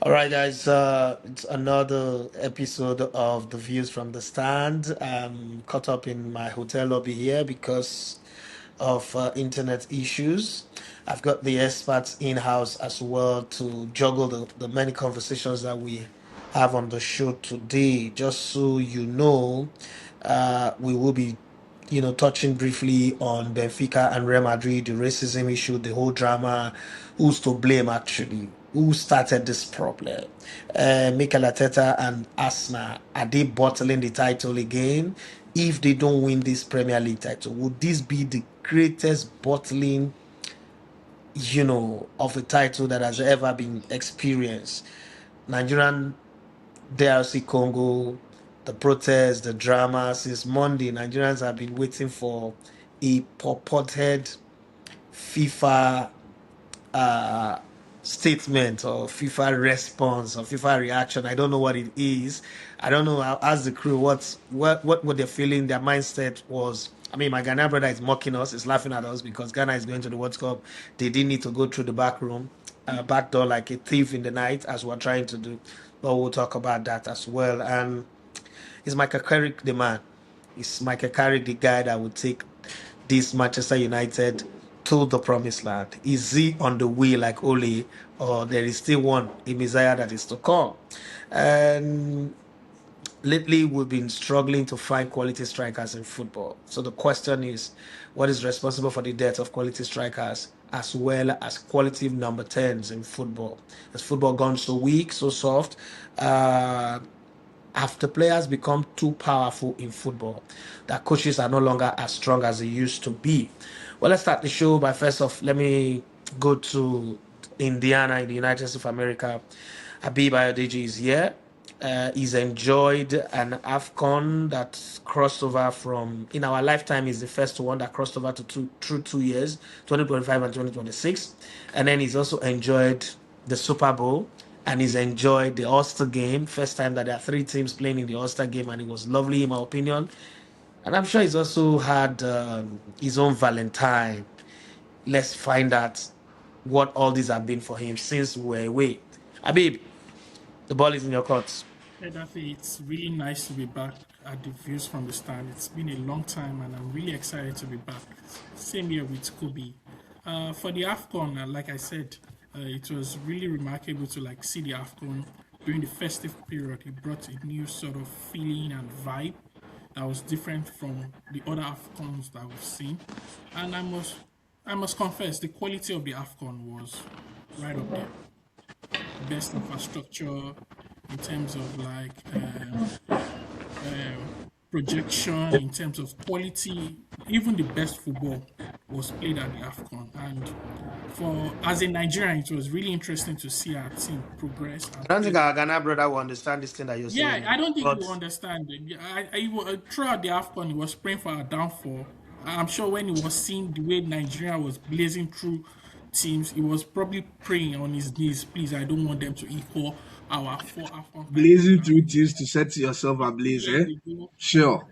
All right, guys. It's another episode of the Views from the Stand. I'm caught up in my hotel lobby here because of internet issues. I've got the experts in house as well to juggle the many conversations that we have on the show today. Just so you know, we will be touching briefly on Benfica and Real Madrid, the racism issue, the whole drama, who's to blame actually, who started this problem. Mikel Arteta and Arsenal, are they bottling the title again? If they don't win this Premier League title, would this be the greatest bottling, of a title that has ever been experienced? Nigerian DRC Congo, the protests, the drama since Monday. Nigerians have been waiting for a purported FIFA uh, statement or FIFA response or FIFA reaction. I don't know what it is. I don't know. I'll ask the crew what were they feeling. Their mindset was. I mean, my Ghana brother is mocking us, is laughing at us because Ghana is going to the World Cup. They didn't need to go through the back room, back door like a thief in the night, as we're trying to do. But we'll talk about that as well. And is Michael Carrick the man? Is Michael Carrick the guy that would take this Manchester United to the promised land? Is he on the way like Ole, or there is still one, a Messiah that is to come? And lately, we've been struggling to find quality strikers in football. So the question is, what is responsible for the death of quality strikers as well as quality number 10s in football? Has football gone so weak, so soft? Have the players become too powerful in football that coaches are no longer as strong as they used to be? Well, let's start the show by first off, let me go to Indiana in the United States of America. Habib Ayodeji is here. He's enjoyed an AFCON that crossed over from, in our lifetime, is the first one that crossed over to through 2 years, 2025 and 2026. And then he's also enjoyed the Super Bowl and he's enjoyed the All-Star game. First time that there are three teams playing in the All-Star game, and it was lovely in my opinion. And I'm sure he's also had his own Valentine. Let's find out what all these have been for him since we're away. Habib, the ball is in your court. Hey, Daffy, it's really nice to be back at the Views from the Stand. It's been a long time and I'm really excited to be back. Same here with Kobe. For the AFCON, like I said, it was really remarkable to see the AFCON during the festive period. It brought a new sort of feeling and vibe that was different from the other AFCONs that we've seen. And I must confess, the quality of the AFCON was right up there. Best infrastructure in terms of projection, in terms of quality. Even the best football was played at the AFCON. And for as a Nigerian, it was really interesting to see our team progress I and don't play think well. our Ghana brother will understand this thing that you're Yeah, saying. I don't think But you understand. Throughout the AFCON, he was praying for our downfall. I'm sure when he was seeing the way Nigeria was blazing through teams, he was probably praying on his knees, please, I don't want them to equal our four AFCON titles Blazing that through we things to set yourself ablaze, years eh? ago. Sure.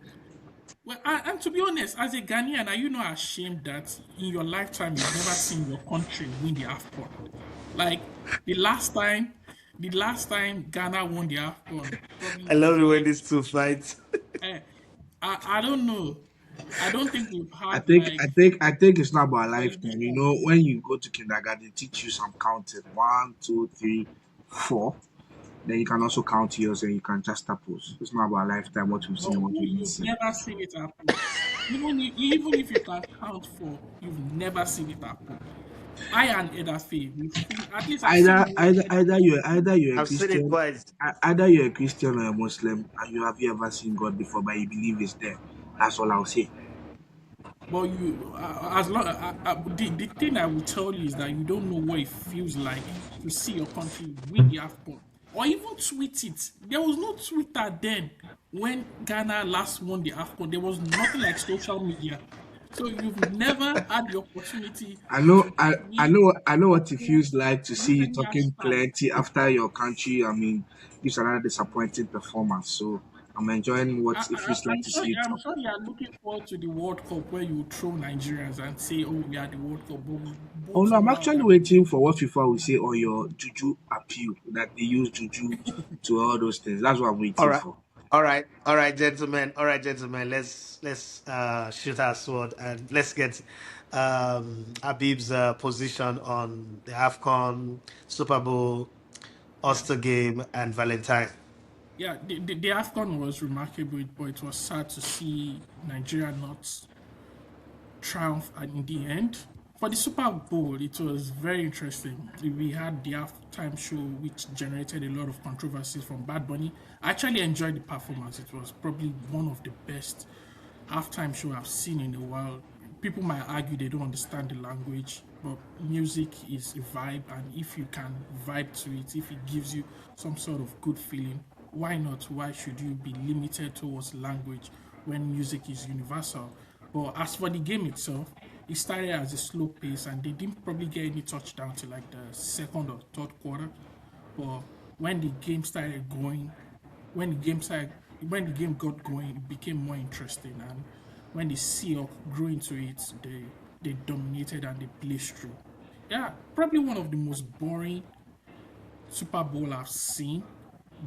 Well, and to be honest, as a Ghanaian, are you not ashamed that in your lifetime you've never seen your country win the AFCON? Like the last time, the last time Ghana won the AFCON probably I love was it when like, these two fight. eh, I don't know. I don't think we've I had think I think I think it's not about quality lifetime. strikers. When you go to kindergarten, they teach you some counting. One, two, three, four. Then you can also count yours and you can just suppose. It's not about lifetime, what we've seen, But what we didn't you've see. never seen it happen. Even if you can count for, you've never seen it happen. I and Edafe, we've seen at least I've seen Either more either either Edafe. you're a I've seen it Christian, twice. either you're a Christian or a Muslim, and you have you ever seen God before, but you believe it's there. That's all I'll say. But as long the thing I will tell you is that you don't know what it feels like to see your country win the AFCON or even tweet it. There was no Twitter then when Ghana last won the AFCON. There was nothing like social media, so you've never had the opportunity I know, to I, I tweet, know, I know what it to feels like to see use you any talking hashtag. plenty after your country. I mean, gives another disappointing performance. So I'm enjoying I, what it I, feels like I'm to sure. see it. I'm sure you are looking forward to the World Cup where you throw Nigerians and say, "Oh, we are the World Cup." But we Oh both no, I'm know how actually that. waiting for what FIFA will say on your juju appeal that they use juju to all those things. That's what I'm All waiting right. for. All right, gentlemen. All right, gentlemen. Let's shoot our sword and let's get Habib's position on the AFCON, Super Bowl, Yeah, Ulster game, and Valentine. yeah. The Afcon was remarkable, but it was sad to see Nigeria not triumph and in the end. For the Super Bowl, it was very interesting. We had the halftime show, which generated a lot of controversies from Bad Bunny. I actually enjoyed the performance. It was probably one of the best halftime show I've seen in a while. People might argue they don't understand the language, but music is a vibe, and if you can vibe to it, if it gives you some sort of good feeling, why not? Why should you be limited towards language when music is universal? But as for the game itself, it started as a slow pace, and they didn't probably get any touchdown till like the second or third quarter. But when the game started going, when the game started, when the game got going, it became more interesting. And when the Seahawks grew into it, they dominated and they blazed through. Yeah, probably one of the most boring Super Bowl I've seen,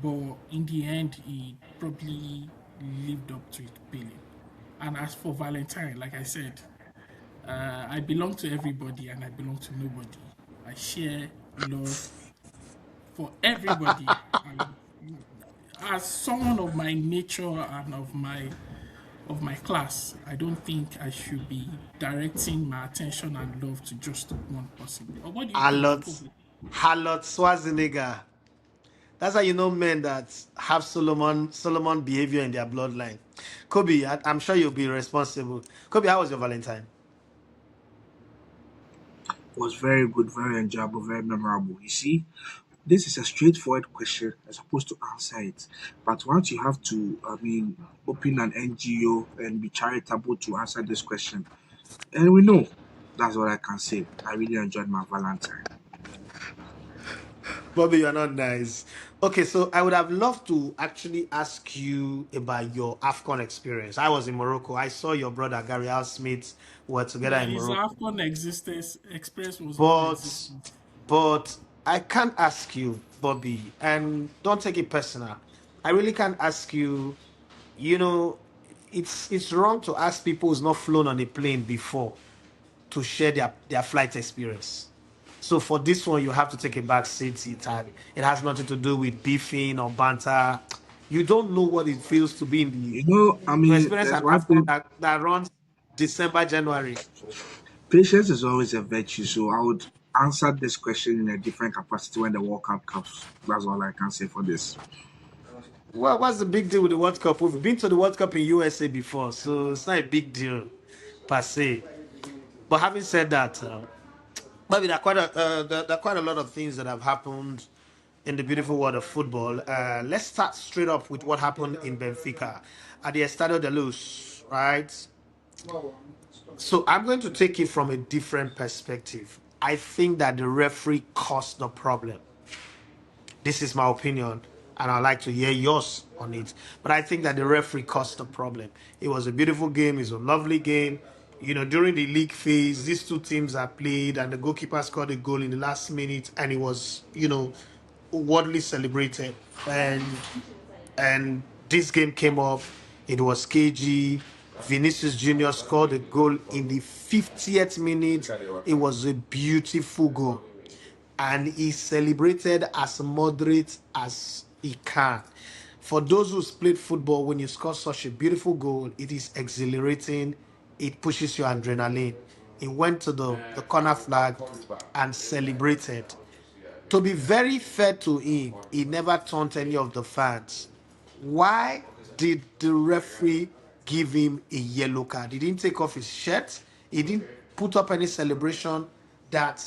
but in the end, it probably lived up to its billing. And as for Valentine, like I said, I belong to everybody and I belong to nobody. I share love for everybody. And as someone of my nature and of my class, I don't think I should be directing my attention and love to just one person. Or what do you think, Harlot, Kobe? Harlot Schwarzenegger. That's how you know men that have Solomon behavior in their bloodline. Kobe, I'm sure you'll be responsible. Kobe, how was your Valentine? It was very good, very enjoyable, very memorable. You see, this is a straightforward question. I'm supposed to answer it. But once you have to, open an NGO and be charitable to answer this question, and we know that's what I can say. I really enjoyed my Valentine. Bobby, you're not nice. Okay, so I would have loved to actually ask you about your AFCON experience. I was in Morocco. I saw your brother Gary Al Smith were together Yeah, in his Morocco. AFCON existence experience was But non-existent. but I can't ask you, Bobby, and don't take it personal. I really can't ask you, you know, it's wrong to ask people who's not flown on a plane before to share their flight experience. So for this one, you have to take a back seat. It has nothing to do with beefing or banter. You don't know what it feels to be in the You know, to experience there's an one AFCON thing. that runs December, January. Patience is always a virtue, so I would answer this question in a different capacity when the World Cup comes. That's all I can say for this. Well, what's the big deal with the World Cup? We've been to the World Cup in USA before, so it's not a big deal per se. But having said that, maybe there are quite a lot of things that have happened in the beautiful world of football. Let's start straight up with what happened in Benfica at the Estadio de Luz, right? So I'm going to take it from a different perspective. I think that the referee caused the problem. This is my opinion, and I'd like to hear yours on it. But I think that the referee caused the problem. It was a beautiful game. It was a lovely game. During the league phase, these two teams are played, and the goalkeeper scored a goal in the last minute, and it was, widely celebrated. And this game came up. It was KG. Vinicius Jr. scored a goal in the 50th minute. It was a beautiful goal, and he celebrated as moderate as he can. For those who's played football, when you score such a beautiful goal, it is exhilarating. It pushes your adrenaline. He went to the corner flag and celebrated. To be very fair to him, he never taunted any of the fans. Why did the referee give him a yellow card? He didn't take off his shirt. He didn't put up any celebration that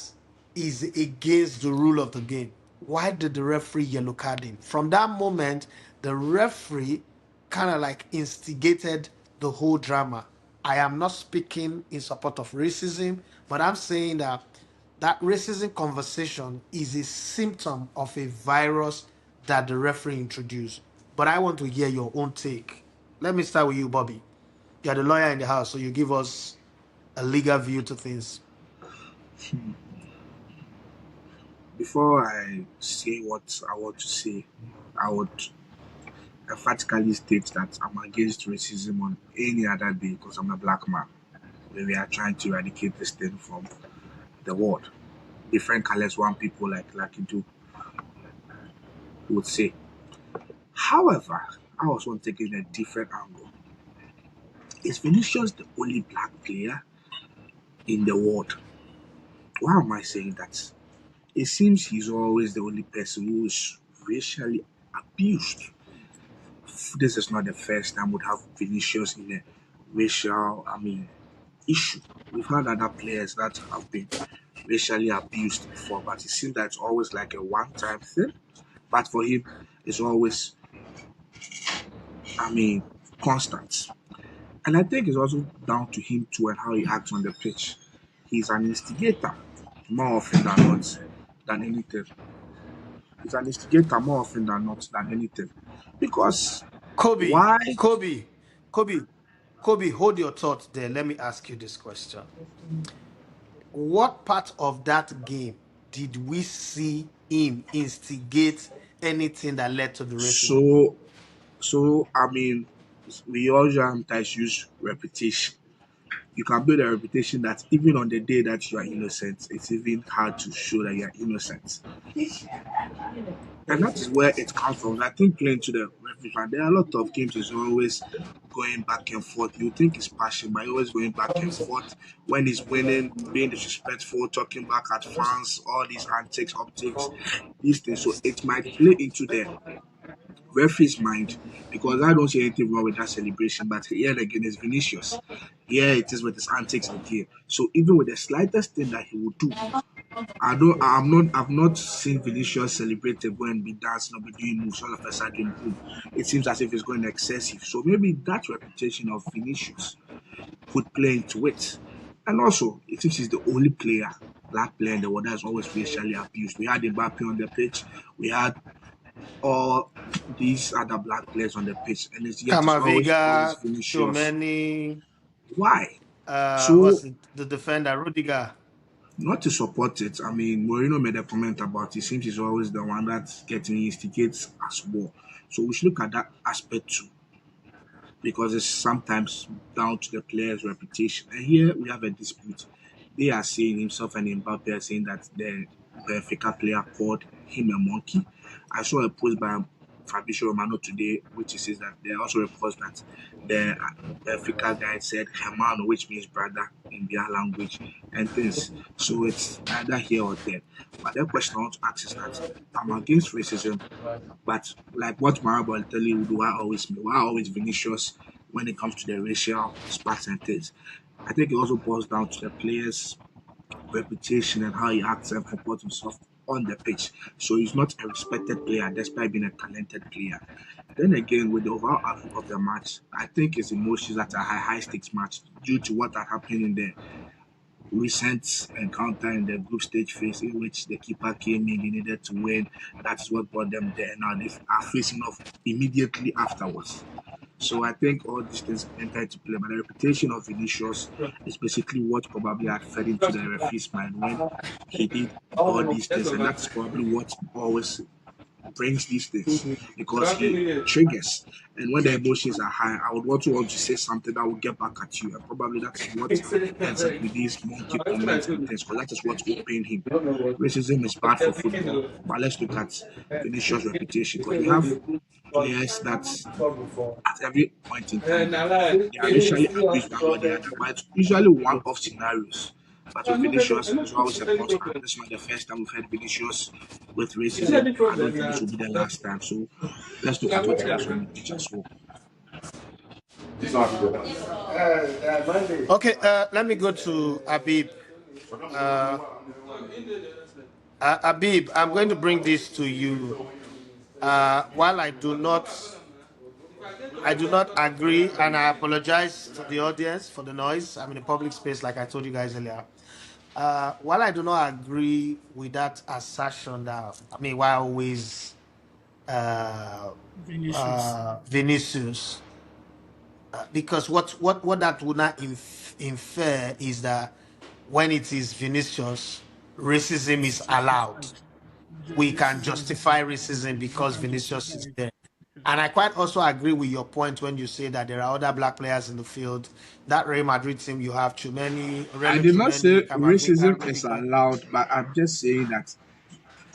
is against the rule of the game. Why did the referee yellow card him? From that moment, the referee kind of like instigated the whole drama. I am not speaking in support of racism, but I'm saying that racism conversation is a symptom of a virus that the referee introduced. but I want to hear your own take. Let me start with you, Bobby. You're the lawyer in the house, so you give us a legal view to things. Before I say what I want to say, I would emphatically state that I'm against racism on any other day because I'm a black man. When we are trying to eradicate this thing from the world. Different colors want people like you do would say. However, I was want to take it in a different angle. Is Vinicius the only black player in the world? Why am I saying that? It seems he's always the only person who is racially abused. This is not the first time we'd have Vinicius in a racial, issue. We've had other players that have been racially abused before, but it seems that it's always like a one-time thing. But for him, it's always, I mean, constant. And I think it's also down to him too and how he acts on the pitch. He's an instigator more often than not than anything. He's an instigator more often than not than anything. Because Kobe, why? Kobe, Kobe, Kobe, hold your thought there. Let me ask you this question. What part of that game did we see him instigate anything that led to the racism? So, so we all sometimes use reputation. You can build a reputation that even on the day that you are innocent, it's even hard to show that you are innocent. And that is where it comes from. I think playing to the referee, and there are a lot of games is always going back and forth. You think it's passion, but always going back and forth. When he's winning, being disrespectful, talking back at fans, all these antics, optics, these things. So it might play into the referee's mind because I don't see anything wrong with that celebration. But here again is Vinicius. Here it is with his antics again. So even with the slightest thing that he would do, I've not seen Vinicius celebrate a go and be dancing or be doing moves all of a sudden boom. It seems as if it's going excessive. So maybe that reputation of Vinicius could play into it. And also, it seems he's the only player, black player in the world that is always racially abused. We had Mbappe on the pitch, we had all these other black players on the pitch, and it's yet it's always Kamaviga, Vinicius. Chomeni, Why? So what's it, the defender, Rudiger. not to support it. Mourinho made a comment about it. Seems he's always the one that's getting instigates as well. So we should look at that aspect too, because it's sometimes down to the player's reputation. And here we have a dispute. They are saying himself and Mbappe are saying that the Benfica player called him a monkey. I saw a post by Fabrizio Romano today, which says that there are also reports that the Benfica guy said Hermano, which means brother in their language, and things. So it's either here or there. But the question I want to ask is that I'm against racism, but like what Marable will tell you, do I always me? Why always Vinicius when it comes to the racial sparks and things? I think it also boils down to the players' reputation and how he acts and comports himself on the pitch. So he's not a respected player despite being a talented player. Then again, with the overall outlook of the match, I think his emotions at a high stakes match due to what had happened in the recent encounter in the group stage phase in which the keeper came in, they needed to win. That's what brought them there. Now they are facing off immediately afterwards. So I think all these things enter into play. But the reputation of Vinicius is basically what probably had fed into the referee's mind when he did all these things. And that's probably what always brings these things because he triggers. And when the emotions are high, I would want to say something that will get back at you. And probably that's what ends up with these monkey comments and things because that is what will pain him. Racism is bad for football. But let's look at Vinicius' reputation because we have players that at every point in time they are racially abused by one the other. But it's usually one off scenarios. But with Vinicius, it's always a cross. And this is not the first time we've had Vinicius with racism. I don't think this will be the last time. So let's look at what he does on the pitch as well. Okay, let me go to Abib. Uh, Abib, I'm going to bring this to you. While I do not agree, and I apologize to the audience for the noise. I'm in a public space, like I told you guys earlier. While I do not agree with that assertion that why always uh, Vinicius. Vinicius, because what that would not infer is that when it is Vinicius, racism It's is allowed. justified. We can Racism is justify justified. racism We because can Vinicius justify is it. there. And I quite also agree with your point when you say that there are other black players in the field. That Real Madrid team, you have Chumeni, I Aurelio did not say Chumeni, Camavinga, racism is Rudiger. allowed, but I'm just saying that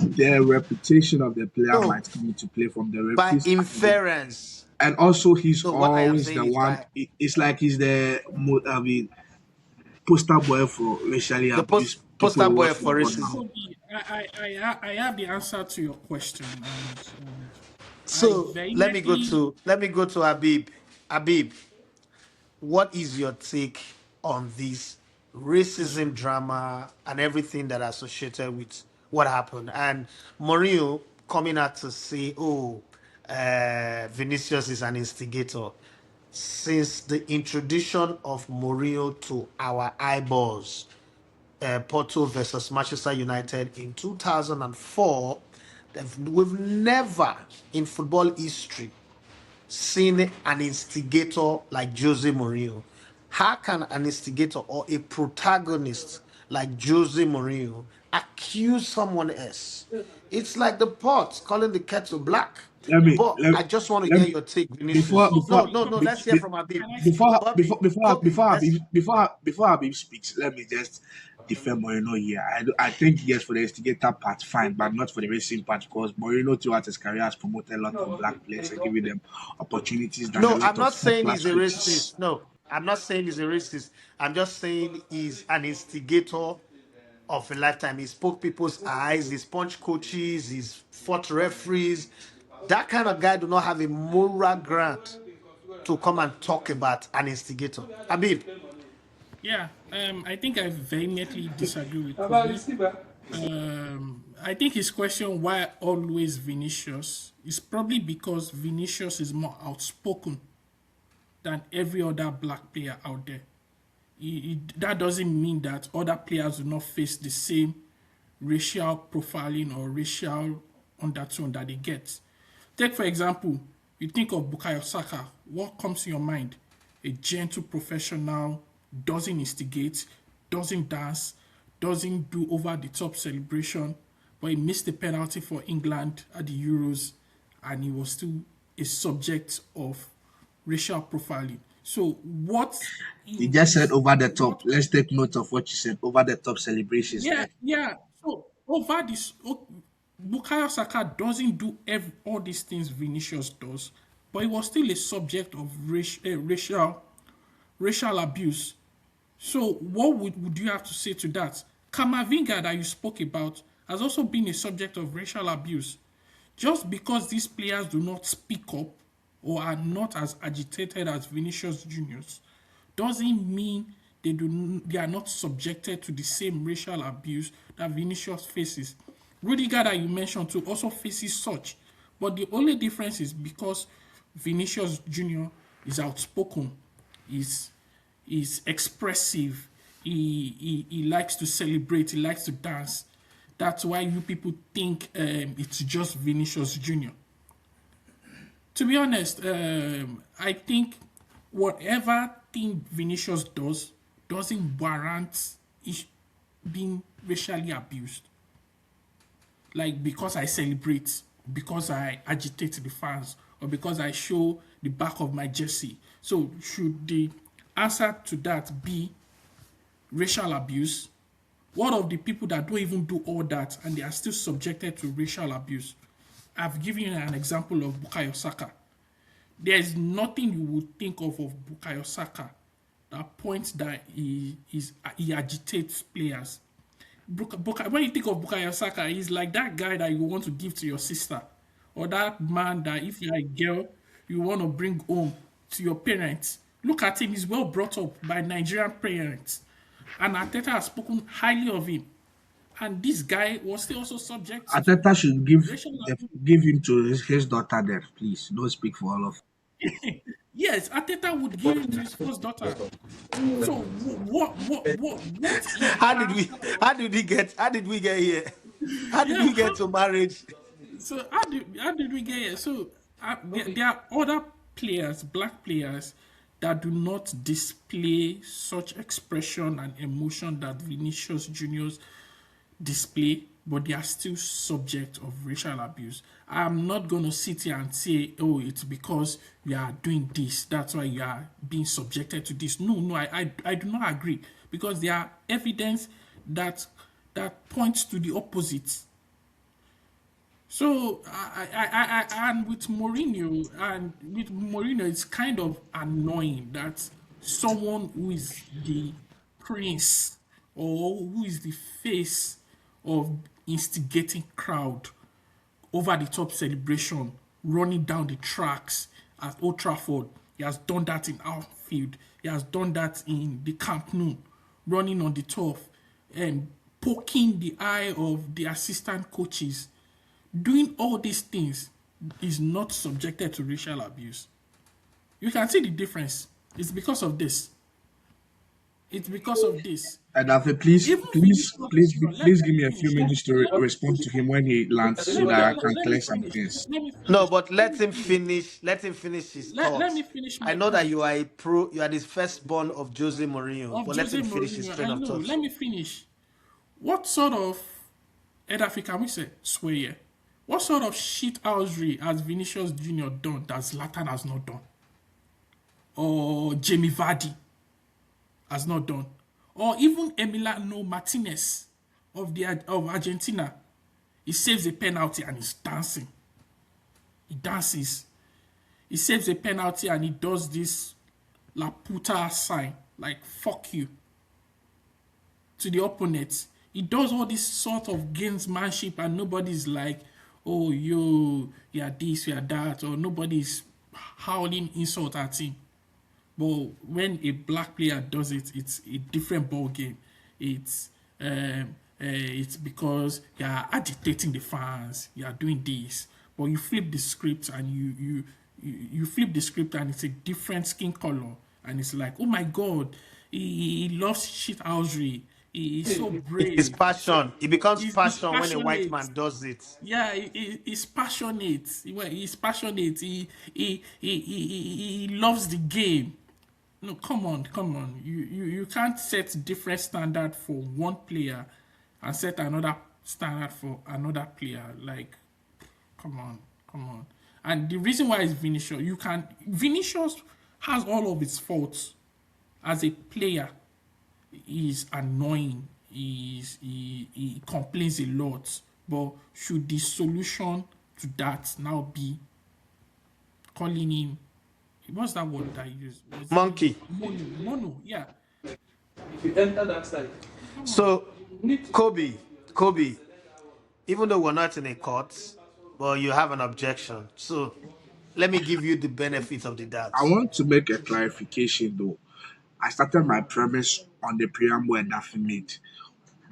the reputation of the player No, might come into play from the by referees, inference. and also he's No, what I am always saying the is one. by It's like he's the poster boy for racially the abused people poster who boy watch for football now. racism. Kobe, I have the answer to your question, and I So vehemently let me go to Habib. Habib, what is your take on this racism drama and everything that associated with what happened? And Mourinho coming out to say, "Oh, Vinicius is an instigator." Since the introduction of Mourinho to our eyeballs, Porto versus Manchester United in 2004, we've never in football history seen an instigator like Jose Mourinho. How can an instigator or a protagonist like Jose Mourinho accuse someone else? It's like the pot calling the kettle black. Let me But let, I just want to let hear me your take, before Vinicius. No, before no, no. Kobe, Let's hear from Habib. can I speak? before Bobby, before before Kobe, before let's. before Habib speaks, let me just defend Moreno here. I think yes for the instigator part, fine, but not for the racing part because Moreno throughout his career has promoted a lot of black players and giving them opportunities than a No, lot I'm of not first saying class he's a coaches. racist. No, I'm not saying he's a racist. I'm just saying he's an instigator of a lifetime. He spoke people's eyes, he's punched coaches, he's fought referees. That kind of guy do not have a moral ground to come and talk about an instigator. Habib, Yeah, I think I vehemently disagree with Kobe. I think his question, why always Vinicius, is probably because Vinicius is more outspoken than every other black player out there. That doesn't mean that other players do not face the same racial profiling or racial undertone that they get. Take, for example, you think of Bukayo Saka. What comes to your mind? A gentle professional, doesn't instigate, doesn't dance, doesn't do over the top celebration, but he missed the penalty for England at the Euros and he was still a subject of racial profiling. So what You just said is over the top. what Let's take note of what you said. Over the top celebrations. yeah, Then yeah. So over this, Bukayo Saka doesn't do all these things Vinicius does, but he was still a subject of racial abuse. So what would you have to say to that? Kamavinga that you spoke about has also been a subject of racial abuse. Just because these players do not speak up or are not as agitated as Vinicius Juniors doesn't mean they are not subjected to the same racial abuse that Vinicius faces. Rudiger that you mentioned too also faces such. But the only difference is because Vinicius Jr. is outspoken, is expressive, he likes to celebrate, he likes to dance. That's why you people think it's just Vinicius Jr. To be honest, I think whatever thing Vinicius does doesn't warrant being racially abused. Like because I celebrate, because I agitate the fans, or because I show the back of my jersey. So should the answer to that be racial abuse? What of the people that don't even do all that and they are still subjected to racial abuse? I've given you an example of Bukayo Saka. There is nothing you would think of Bukayo Saka that points that he agitates players. When you think of Bukayo Saka, he's like that guy that you want to give to your sister, or that man that if you're a girl, you want to bring home to your parents. Look at him; he's well brought up by Nigerian parents, and Ateta has spoken highly of him. And this guy was still also subject to Ateta should give racial the, abuse. give him to his daughter. There, please don't speak for all of. Yes, Ateta would give him to his first daughter. So what is how the did we answer? how did we get here? How did Yeah, we get to marriage? So how did we get here? So there are other players, black players, that do not display such expression and emotion that Vinicius Juniors display, but they are still subject of racial abuse. I'm not going to sit here and say, oh, it's because you are doing this, that's why you are being subjected to this. No, no, I do not agree, because there are evidence that points to the opposite. So and with Mourinho, it's kind of annoying that someone who is the prince or who is the face of instigating crowd over the top celebration, running down the tracks at Old Trafford. He has done that in Outfield. He has done that in the Camp Nou, running on the turf and poking the eye of the assistant coaches. Doing all these things is not subjected to racial abuse. You can see the difference. It's because of this. It's because of this. And Alfie, please, Even please, Vinicius please, Junior, please give me a few minutes to let me respond to him when he lands so that I can let me clear some finish. things. Let me No, finish. but Let let me him finish. finish. Let him finish his Let me thoughts. finish I my know that point. you are a pro. You are the firstborn of Jose Mourinho, Of but let Jose him finish his Mourinho, train I of know. thoughts. Let me finish. What sort of Edafi can we say? Swear. Yeah. What sort of shithousery has Vinicius Jr. done that Zlatan has not done? Or Jamie Vardy has not done? Or even Emiliano Martinez of Argentina? He saves a penalty and he's dancing. He dances. He saves a penalty and he does this La Puta sign, like fuck you, to the opponent. He does all this sort of gamesmanship and nobody's like, oh, you are this, you are that, or nobody's howling insult at him. But when a black player does it, it's a different ball game. It's because you are agitating the fans, you are doing this, but you flip the script and you flip the script and it's a different skin color, and it's like, oh my god, he loves shithousery. He's so It is brave. passion. It becomes He's passion when a white passionate. man does it. Yeah, he's passionate. He's passionate. He loves the game. No, come on, come on. You can't set different standard for one player and set another standard for another player. Like, come on, come on. And the reason why is Vinicius has all of its faults as a player. He's annoying. He complains a lot. But should the solution to that now be calling him, what's that word that I used? Was it Monkey. mono? Mono, yeah. Come on. So, Kobe, Kobe, even though we're not in a court, but you have an objection. So, let me give you the benefit of the I doubt. want to make a clarification though. I started my premise on the preamble and Daffy made.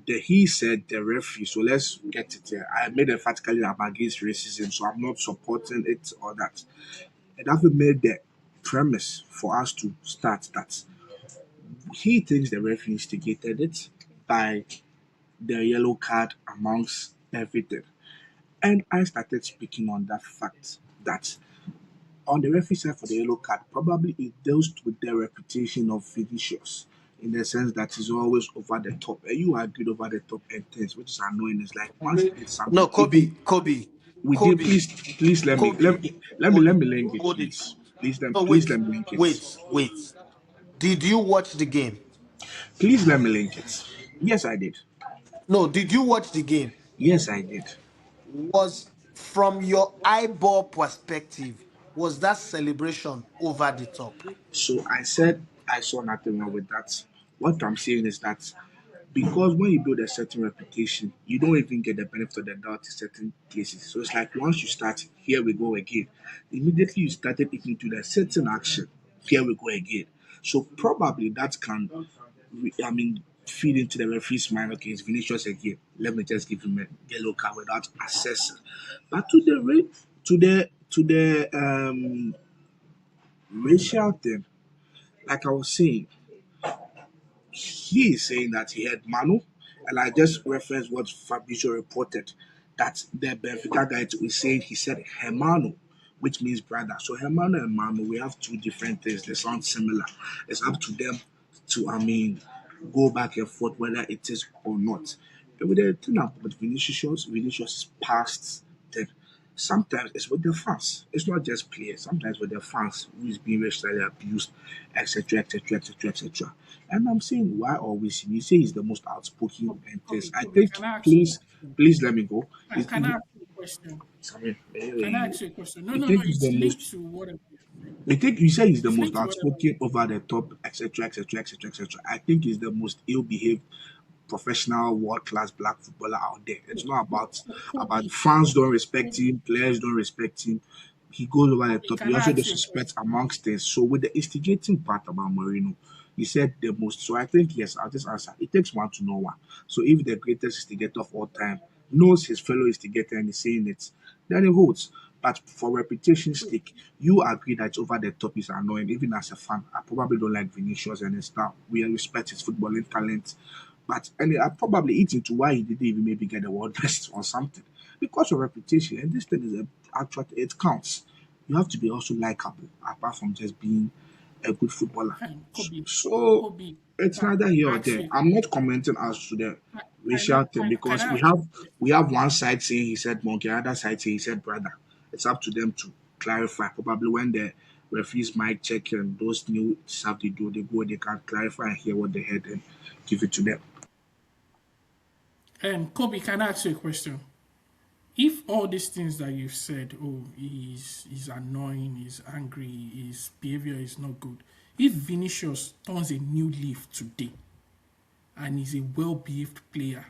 He said the referee, so let's get it here. I made emphatically I'm against racism, so I'm not supporting it or that. And Daffy made the premise for us to start that he thinks the referee instigated it by the yellow card amongst everything. And I started speaking on that fact that on the referee side for the yellow card, probably it deals with the reputation of Vinicius in the sense that he's always over the top. And you agreed over the top and things, which is annoying. It's like once he did No, something, Kobe, even Kobe, within Kobe, please Kobe, let hold, me link it, hold it. please. No, Please wait, let me link it. wait. Did you watch the game? Please let me link it. Yes, I did. No, did you watch the game? Yes, I did. Was from your eyeball perspective, was that celebration over the top? So I said I saw nothing wrong with that. What I'm saying is that because when you build a certain reputation, you don't even get the benefit of the doubt in certain cases. So it's like once you start, here we go again. Immediately you started taking to the certain action, here we go again. So probably that can, feed into the referee's mind. Okay, it's Vinicius again. Let me just give him a yellow card without assessing. But to the racial thing, like I was saying, he is saying that he had Manu, and I just referenced what Fabrizio reported that the Benfica guy was saying he said hermano, which means brother. So hermano and mano, we have two different things. They sound similar. It's up to them to, go back and forth whether it is or not. And with the thing about Vinicius is past them. Sometimes it's with the fans. It's not just players. Sometimes with the fans who is being racially abused, etc., etc., etc., etc. And I'm saying why always you say he's the most outspoken and this. I Kobe, think can I ask you a please, question? please let me go. Can I ask you a question? I mean, Can I ask you a question? No, you no, no. think he's It's the most linked to whatever you said. I think you say he's the It's most linked to whatever you outspoken, over the top, etc., etc., etc., etc. I think he's the most ill-behaved professional, world-class black footballer out there. It's not about Kobe, fans don't respect Kobe, him, players don't respect him. He goes over the Kobe, top. He can I also ask you a disrespects question? amongst us. So with the instigating part about Mourinho, he said the most. So I think yes, I'll just answer. It takes one to know one. So if the greatest instigator of all time knows his fellow instigator and is saying it, then he holds. But for reputation's Wait, sake, you agree that over the top is annoying. Even as a fan, I probably don't like Vinicius and his style. We respect his footballing talent, but and I probably eat into why he didn't even maybe get the world best or something because of reputation. And this thing is a actual it counts. You have to be also likable apart from just being a good footballer. Kobe, So Kobe, it's can neither here I or ask there. you a I'm question? not commenting as to the Can I, racial thing can because I we ask have you a we question? have one side saying he said monkey, other side saying he said brother. It's up to them to clarify. Probably when the referees might check and those new stuff they do, they go, they can clarify and hear what they heard and give it to them. Kobe, can I ask you a question? If all these things that you've said, oh, he's annoying, he's angry, his behavior is not good. If Vinicius turns a new leaf today and is a well-behaved player,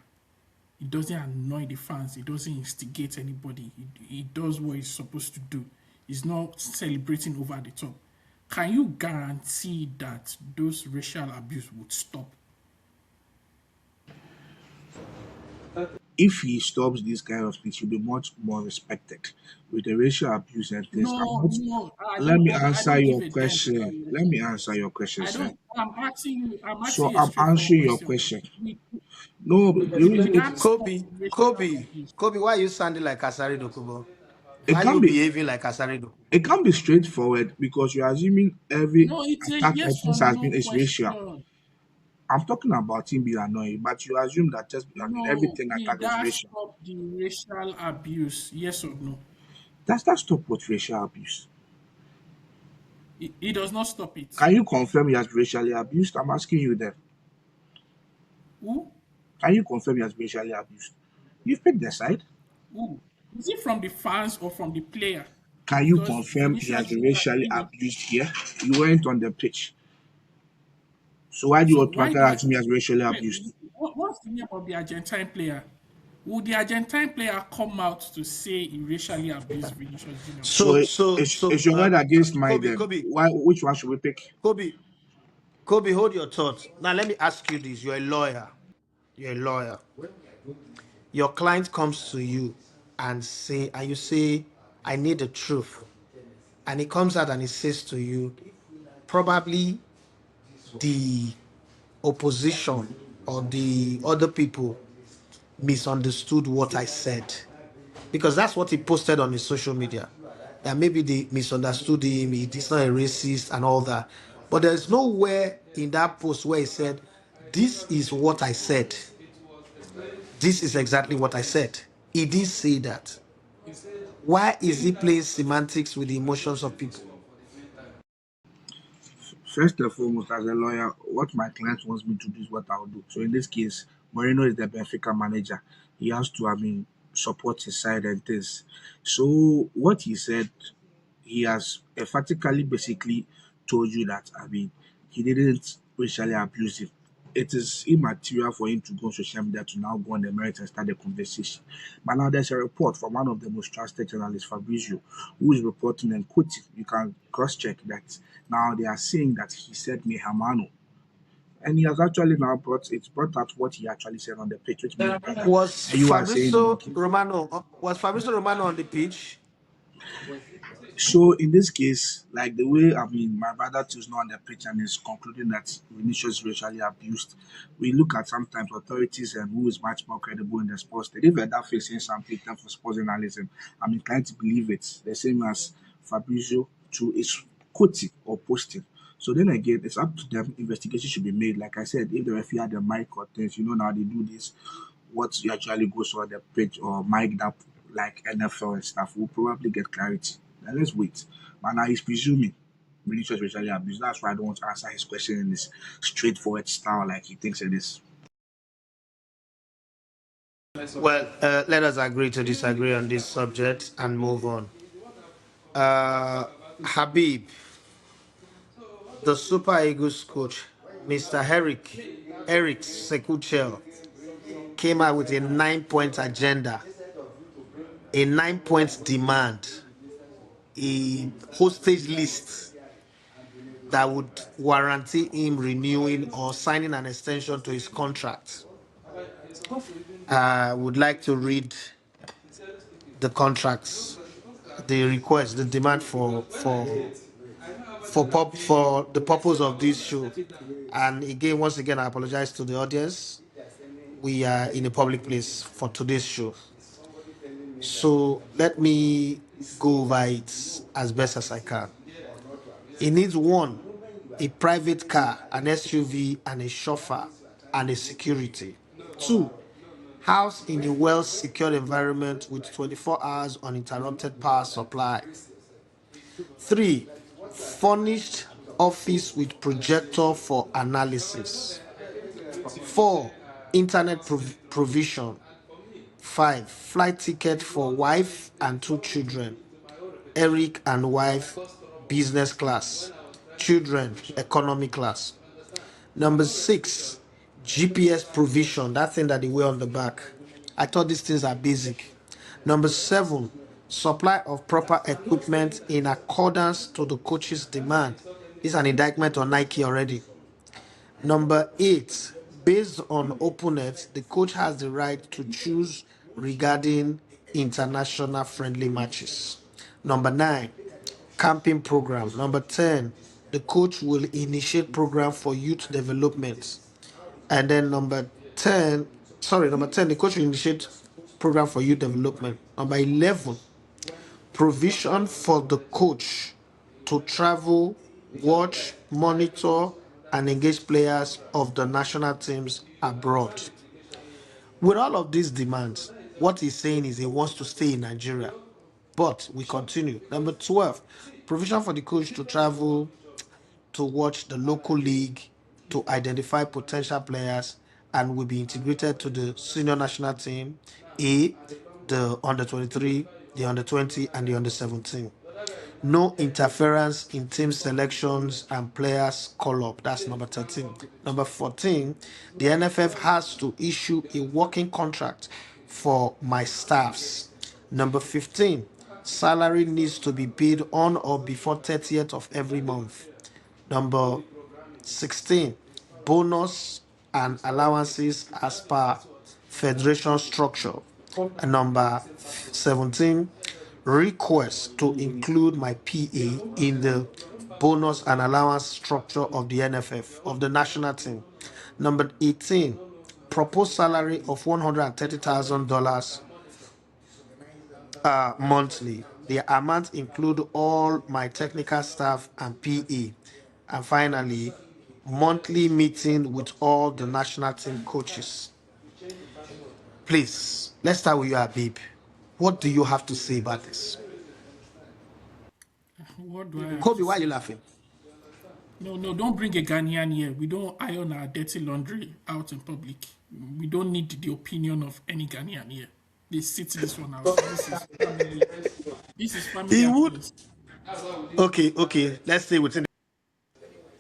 he doesn't annoy the fans, he doesn't instigate anybody, he does what he's supposed to do. He's not celebrating over the top. Can you guarantee that those racial abuse would stop? If he stops this kind of things, he'll be much more respected. With the racial abuse and things, I'm No, not. no, Let me I answer don't give your a damn about question. your Let me racial answer abuse. your question, I sir. don't. I'm So asking you a I'm straightforward answering your question. question. We, No, but the we reason can't stop racial Kobe, abuse. Kobe, why are you sounding like Asari Dokubo? it Why are can you be behaving like Asari Dokubo? it can be straightforward because you're assuming every No, it's a attack yes or against has no been is racial. question. I'm talking about him being annoying, but you assume that just No, everything will attack is that racial. stop the racial abuse? Yes or no? Does that stop what racial abuse? It does not stop it. Can you confirm he has been racially abused? I'm asking you then. Who? Can you confirm he has been racially abused? You've picked the side. Who? Is it from the fans or from the player? Can you Because confirm he Vinicius has been Jr. racially did it. abused here? You weren't on the pitch. So why do you So why automatically do I assume he has been racially wait? abused? What's the name of the Argentine player? Would the Argentine player come out to say he racially abused Vinicius Jr.? So it's your word against mine Kobe, then. Kobe, Why which one should we pick? Kobe, Kobe, hold your thoughts. Now let me ask you this: you're a lawyer. You're a lawyer. Your client comes to you and you say, "I need the truth," and he comes out and he says to you, probably the opposition or the other people misunderstood what I said. Because that's what he posted on his social media. That maybe they misunderstood him, he's not a racist and all that. But there's nowhere in that post where he said, "This is what I said. This is exactly what I said." He didn't say that. Why is he playing semantics with the emotions of people? First and foremost, as a lawyer, what my client wants me to do is what I'll do. So in this case, Moreno is the Benfica manager. He has to, support his side and this. So what he said, he has emphatically basically told you that he didn't racially abuse him. It is immaterial for him to go on social media to now go on the merit and start the conversation. But now there's a report from one of the most trusted journalists, Fabrizio, who is reporting and quoting. You can cross-check that. Now they are saying that he said me Hamano. And he has actually now brought out what he actually said on the page, which means brother. Was And you are saying monkey. Fabrizio Romano on the pitch? So in this case, like the way my brother too is not on the pitch and is concluding that Vinicius is racially abused. We look at sometimes authorities and who is much more credible in the sports. They were that facing something in terms of sports journalism. I'm inclined to believe it. The same as Fabrizio to is quoting or posting. So then again, it's up to them. Investigation should be made. Like I said, if the referee had the mic or things, now they do this. What usually goes on the pitch or mic'd up like NFL and stuff, we'll probably get clarity. Now let's wait. But now he's presuming Vinicius racially abused. That's why I don't want to answer his question in this straightforward style like he thinks it is. Well, let us agree to disagree on this subject and move on. Habib, the Super Eagles coach, Mr. Eric Sekuchel, came out with a 9-point agenda, a 9-point demand, a hostage list that would guarantee him renewing or signing an extension to his contract. I would like to read the contracts, the request, the demand for the purpose of this show. And again, once again, I apologize to the audience. We are in a public place for today's show. So let me go over it as best as I can. He needs one, a private car, an SUV, and a chauffeur, and a security. Two, house in a well-secured environment with 24 hours uninterrupted power supply. Three, furnished office with projector for analysis. Four, internet provision. Five, flight ticket for wife and two children. Eric and wife, business class. Children, economy class. Number six, GPS provision, that thing that they wear on the back. I thought these things are basic. Number seven, supply of proper equipment in accordance to the coach's demand. This is an indictment on Nike already. Number eight, based on opponents, the coach has the right to choose regarding international friendly matches. Number nine, camping program. Number 10, the coach will initiate program for youth development. And then number 10, the coach will initiate program for youth development. Number 11, provision for the coach to travel, watch, monitor, and engage players of the national teams abroad. With all of these demands, what he's saying is he wants to stay in Nigeria. But we continue. Number 12, provision for the coach to travel to watch the local league to identify potential players and will be integrated to the senior national team, A, the under 23, the under 20, and the under 17. No interference in team selections and players call up. That's number 13. Number 14, the NFF has to issue a working contract for my staffs. Number 15, salary needs to be paid on or before 30th of every month. Number 16, bonus and allowances as per federation structure. And number 17, request to include my PA in the bonus and allowance structure of the NFF, of the national team. Number 18, proposed salary of $130,000 monthly. The amount include all my technical staff and PA. And finally, monthly meeting with all the national team coaches. Please, let's start with you, Habib. What do you have to say about this? What do I have Kobe, to why are you say? laughing? No, no, don't bring a Ghanaian here. We don't iron our dirty laundry out in public. We don't need the opinion of any Ghanaian here. They sit this one out. This is family. This is family He would. affairs. Okay. Let's stay within.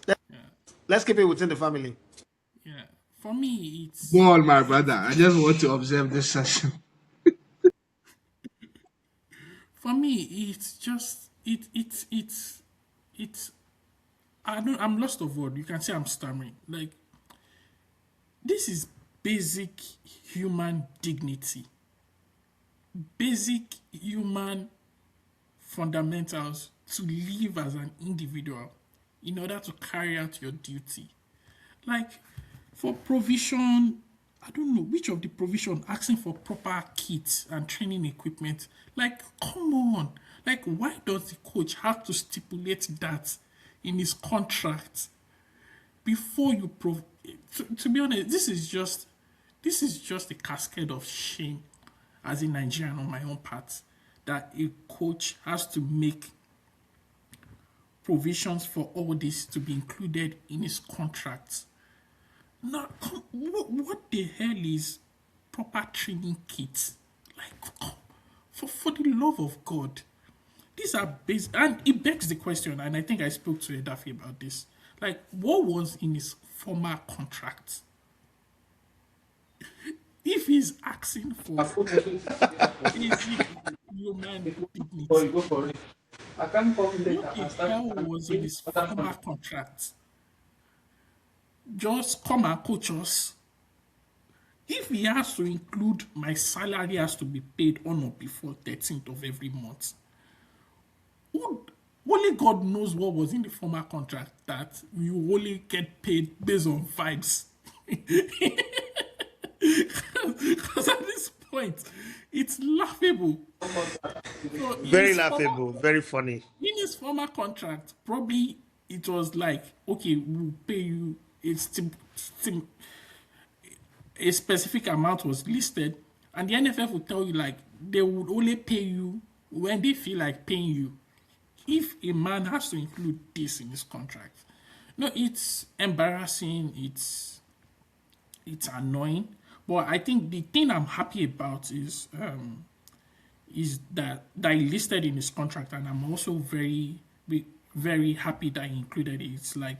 Yeah, Let's keep it within the family. yeah. For me, Go it's on, my brother. I just want to observe this session. for me, it's just it's. I don't. I'm lost of word. You can say I'm stammering. Like this is basic human dignity. Basic human fundamentals to live as an individual in order to carry out your duty. Like for provision, I don't know which of the provision asking for proper kits and training equipment. Like, come on. Like, why does the coach have to stipulate that in his contract before you to be honest, this is just a cascade of shame as a Nigerian on my own part that a coach has to make provisions for all this to be included in his contract. Now, what the hell is proper training kits? Like, for the love of God, these are basic, and it begs the question. And I think I spoke to Edafi about this. Like, what was in his former contract? If he's asking for basic human dignity, what the hell was in his former contract? Just come and coach us. If he has to include my salary has to be paid on or before 13th of every month, only God knows what was in the former contract that you only get paid based on vibes. Because at this point, it's laughable. So Very laughable, very funny. in his former contract, probably it was like, okay, we'll pay you. A specific amount was listed, and the NFF would tell you like they would only pay you when they feel like paying you. If a man has to include this in his contract, no, it's embarrassing. It's annoying. But I think the thing I'm happy about is that he listed in his contract, and I'm also very happy that he included it. It's like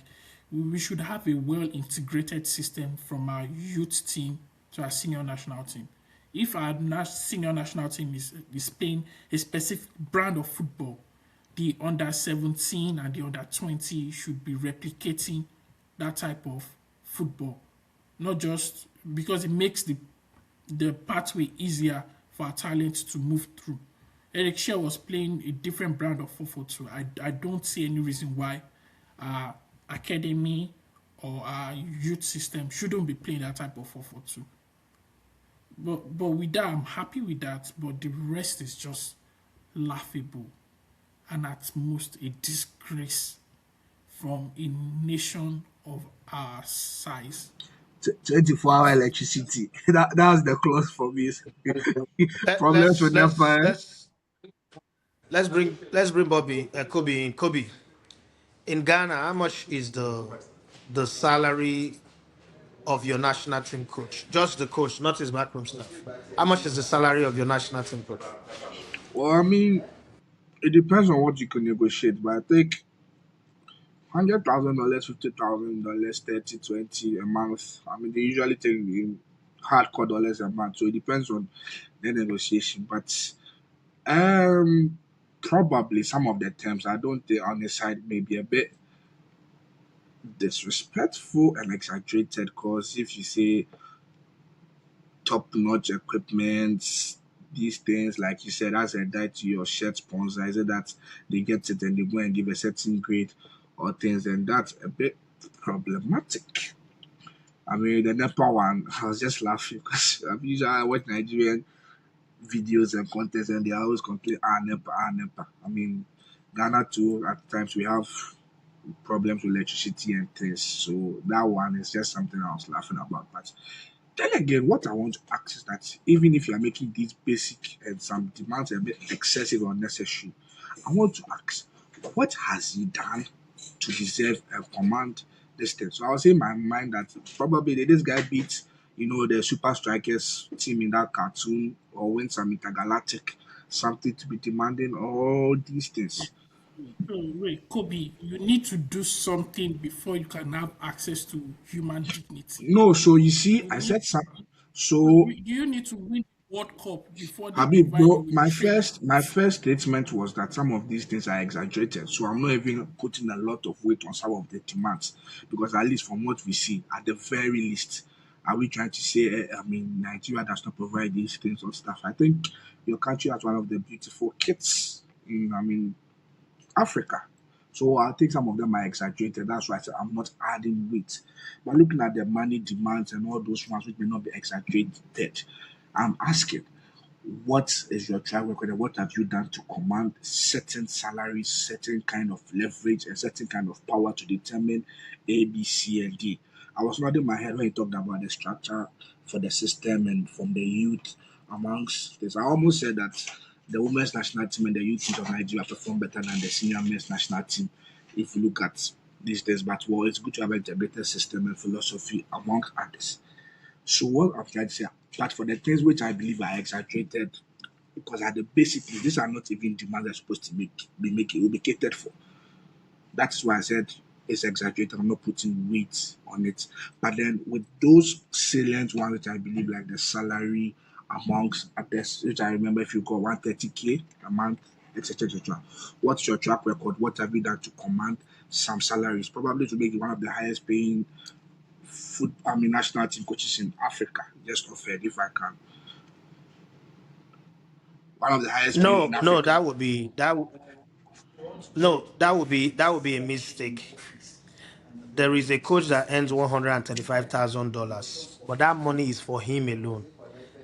we should have a well integrated system from our youth team to our senior national team. If our senior national team is playing a specific brand of football, the under 17 and the under 20 should be replicating that type of football, not just because it makes the pathway easier for our talent to move through. Eric Shell was playing a different brand of 4-4-2. I don't see any reason why our academy or our youth system shouldn't be playing that type of 4-4-2. But with that, I'm happy with that. But the rest is just laughable and at most a disgrace from a nation of our size. 24-hour electricity. That's the clause for me. Let, Problems let's with let's NEPA. let's let's bring Bobby Kobe in. Kobe, in Ghana, how much is the salary of your national team coach? Just the coach, not his backroom staff. How much is the salary of your national team coach? Well, I mean, it depends on what you can negotiate, but I think $100,000, $50,000, 30, 20 a month. I mean, they usually take in hardcore dollars a month, so it depends on the negotiation. But probably some of the terms I don't think on the side may be a bit disrespectful and exaggerated. Because if you say top-notch equipment, these things, like you said, as a die to your shirt sponsor, is it that they get it and they go and give a certain grade or things, and that's a bit problematic. I mean, the NEPA one, I was just laughing because I watch Nigerian videos and contents and they always complain, NEPA, NEPA. I mean, Ghana too, at times we have problems with electricity and things. So that one is just something I was laughing about. But then again, what I want to ask is that even if you are making these basic and some demands a bit excessive or unnecessary, I want to ask, what has he done to deserve a command this thing? So I was in my mind that probably this guy beat, the Super Strikers team in that cartoon or win some intergalactic something to be demanding all these things. Wait, Kobe, you need to do something before you can have access to human dignity. No, so you see, I You need said some. do So you need to win the World Cup before they Habib, provide you bro, with my training. first my first statement was that some of these things are exaggerated. So I'm not even putting a lot of weight on some of the demands because at least from what we see, at the very least, are we trying to say, I mean, Nigeria does not provide these things or stuff? I think your country has one of the beautiful kits in, Africa. So I think some of them are exaggerated. That's why I said I'm not adding weight. But looking at the money demands and all those ones which may not be exaggerated, I'm asking, what is your track record and what have you done to command certain salaries, certain kind of leverage, and certain kind of power to determine A, B, C, and D? I was nodding my head when you talked about the structure for the system and from the youth amongst this. I almost said that the women's national team and the youth teams of Nigeria perform better than the senior men's national team if you look at these days. But well, it's good to have an integrated system and philosophy among others. So what I'm trying to say, but for the things which I believe are exaggerated, because at the basically these are not even demands that are supposed to will be catered for. That's why I said it's exaggerated. I'm not putting weight on it. But then with those salient ones, which I believe like the salary amongst others, which I remember if you got 130K a month, etc. etc. What's your track record? What have you done to command some salaries? Probably to make you one of the highest paying national team coaches in Africa. Just offered if I can. One of the highest paying in No, no, Africa. that would be no, that would be a mistake. There is a coach that earns $135,000, but that money is for him alone.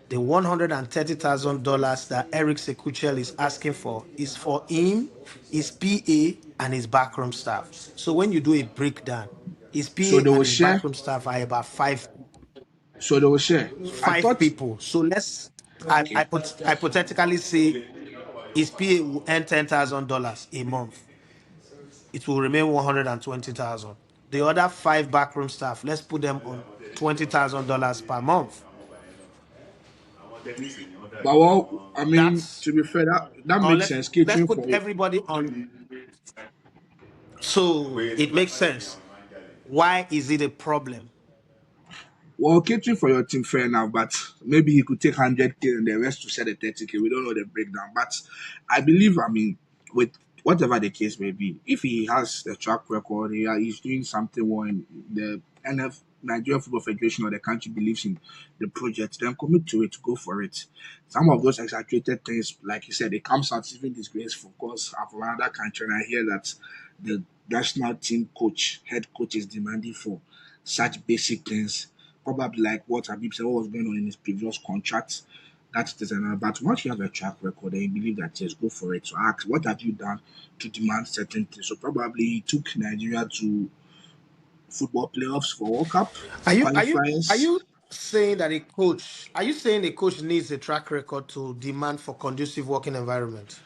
The $130,000 that Eric Sekuchel is asking for is for him, his PA, and his backroom staff. So when you do a breakdown, his So PA they will and his share. backroom staff are about five So they will share. I five thought people. So I okay. put hypothetically say his PA will earn $10,000 a month. It will remain 120,000. The other five backroom staff, let's put them on $20,000 per month. But well, That's to be fair, that makes let's sense. let's Catering put for everybody on. So it makes sense. Why is it a problem? well, catering for your team, fair enough. But maybe he could take 100K and the rest to set the 30K. We don't know the breakdown. But I believe, with whatever the case may be, if he has the track record, he's doing something well in the Nigeria Football Federation or the country believes in the project, then commit to it, go for it. Some of those exaggerated things, like you said, it comes out even disgraceful because I'm from another country and I hear that the national team coach, head coach is demanding for such basic things. Probably like what Habib said, what was going on in his previous contract. That's it. But once you have a track record and you believe that yes, go for it. So ask, what have you done to demand certain things? So probably he took Nigeria to football playoffs for World Cup Are qualifiers. you saying that a coach? Are you saying a coach needs a track record to demand for conducive working environment?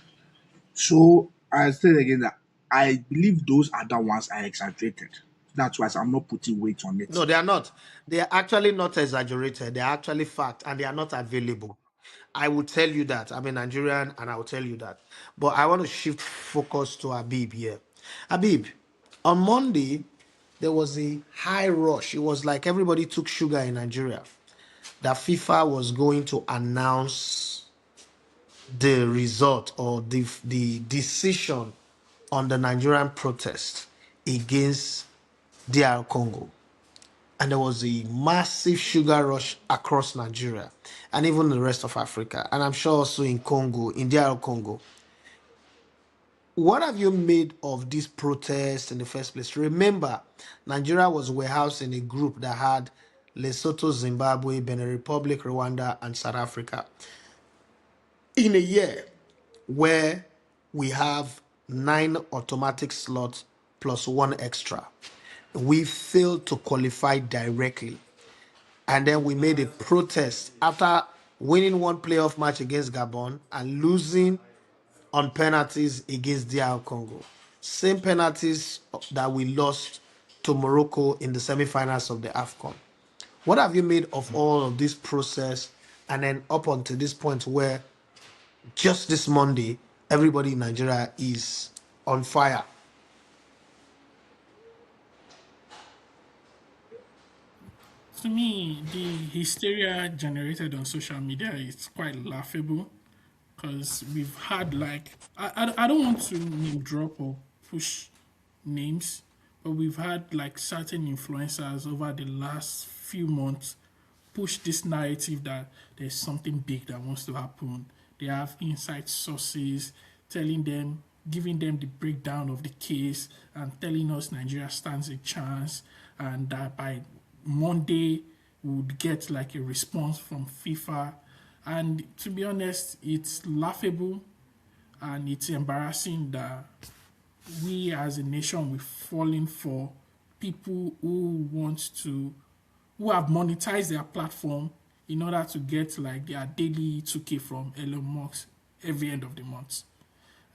So I say again that I believe those other ones are exaggerated. That's why I'm not putting weight on it. No, they are not. They are actually not exaggerated. They are actually fact, and they are not available. I will tell you that. I'm a Nigerian, and I will tell you that. But I want to shift focus to Habib here. Habib, on Monday, there was a high rush. It was like everybody took sugar in Nigeria. That FIFA was going to announce the result or the decision on the Nigerian protest against DR Congo. And there was a massive sugar rush across Nigeria and even the rest of Africa. And I'm sure also in Congo, in DR Congo. What have you made of this protest in the first place? Remember, Nigeria was warehoused in a group that had Lesotho, Zimbabwe, Benin Republic, Rwanda, and South Africa. In a year where we have 9 automatic slots plus one extra, we failed to qualify directly. And then we made a protest after winning one playoff match against Gabon and losing on penalties against DR Congo. Same penalties that we lost to Morocco in the semifinals of the AFCON. What have you made of all of this process and then up until this point where just this Monday, everybody in Nigeria is on fire? To me, the hysteria generated on social media is quite laughable because we've had like I don't want to name drop or push names, but we've had like certain influencers over the last few months push this narrative that there's something big that wants to happen. They have inside sources. telling them, giving them the breakdown of the case, and telling us Nigeria stands a chance, and that by Monday we would get like a response from FIFA. And to be honest, it's laughable and it's embarrassing that we as a nation we're falling for people who have monetized their platform in order to get like their daily 2K from Elon Musk every end of the month.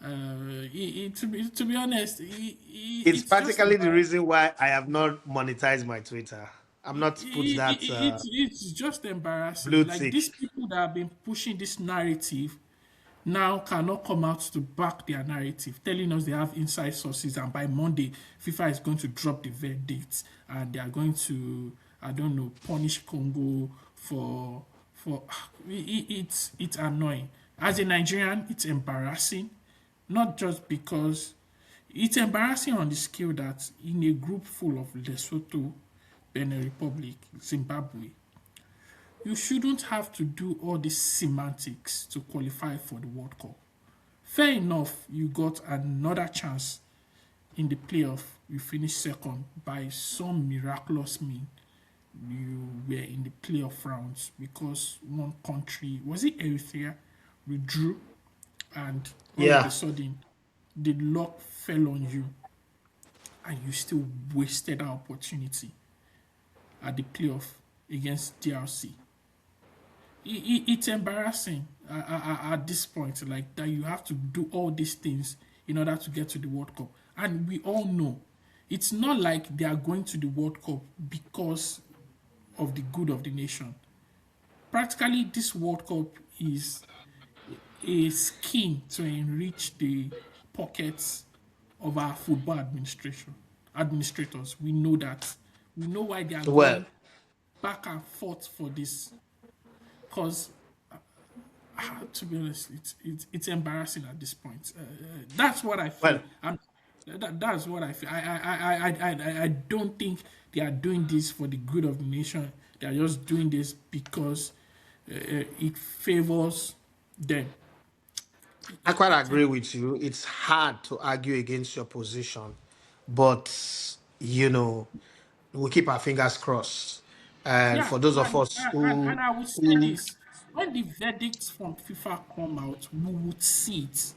To be honest, It's it's just practically the embarrassing. reason why I have not monetized my Twitter. I'm not put that It's just embarrassing. blue Like tick. these people that have been pushing this narrative now cannot come out to back their narrative, telling us they have inside sources, and by Monday, FIFA is going to drop the verdict, and they are going to, I don't know, punish Congo for. It's annoying. As a Nigerian, it's embarrassing, not just because it's embarrassing on the scale that in a group full of Lesotho, Benin Republic, Zimbabwe, you shouldn't have to do all these semantics to qualify for the World Cup. Fair enough, you got another chance in the playoff. You finished second by some miraculous mean. You were in the playoff rounds because one country, was it Eritrea, withdrew, and all of a Yeah. sudden the luck fell on you, and you still wasted that opportunity at the playoff against DRC. It's embarrassing at this point, like that you have to do all these things in order to get to the World Cup. And we all know it's not like they are going to the World Cup because of the good of the nation. Practically, this World Cup is a scheme to enrich the pockets of our football administrators. We know that. We know why they are Well, going back and forth for this. Because to be honest, it's embarrassing at this point. That's what I feel. well, That's what I feel. I don't think they are doing this for the good of the nation. They are just doing this because it favors them. I quite It's agree with you. It's hard to argue against your position, but you know, we keep our fingers crossed. And Yeah, for those of us and I will say who this: when the verdicts from FIFA come out, we would see it.